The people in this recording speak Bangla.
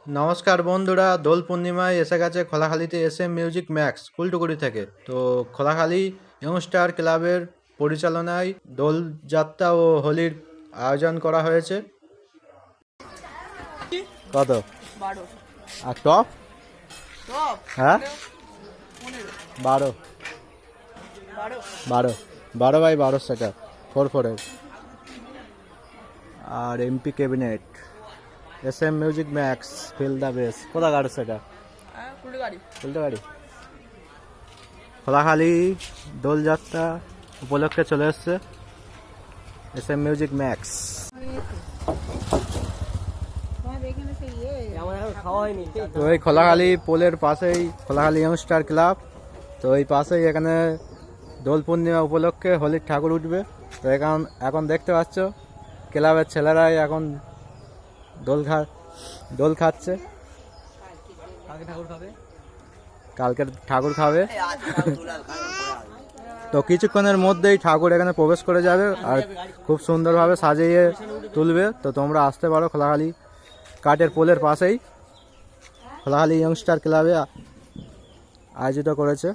নমস্কার বন্ধুরা, দোল পূর্ণিমায় এসে গেছে খোলাখালীতে এসএম মিউজিক ম্যাক্স কুলটুকুড়ি থেকে। তো খোলাখালী ইয়ংস্টার ক্লাবের পরিচালনায় দোলযাত্রা ও হোলির আয়োজন করা হয়েছে। কত 12 আর টপ? টপ হ্যাঁ 15 12 12 12 12x12 সেটা 4/4 আর MP cabinet SM music max fill the bass. কোথাকার সেটা? কুড়ি গাড়ি বলতে পারি। খোলাখালী দোলযাত্রা উপলক্ষে চলে এসছে এসএম মিউজিক ম্যাক্স। তো এই খোলাখালী পোলের পাশেই খোলাখালী ইয়ংস্টার ক্লাব। তো এই পাশেই এখানে দোল পূর্ণিমা উপলক্ষে হোলির ঠাকুর উঠবে। তো এখন দেখতে পাচ্ছ ক্লাবের ছেলেরাই এখন দোল খাচ্ছে। কালকে ঠাকুর খাবে। তো কিছুক্ষণের মধ্যেই ঠাকুর এখানে প্রবেশ করে যাবে আর খুব সুন্দরভাবে সাজিয়ে তুলবে। তো তোমরা আসতে পারো খোলাখালী কাঠের পোলের পাশেই খোলাখালী ইয়ংস্টার ক্লাবে আয়োজিত করেছে।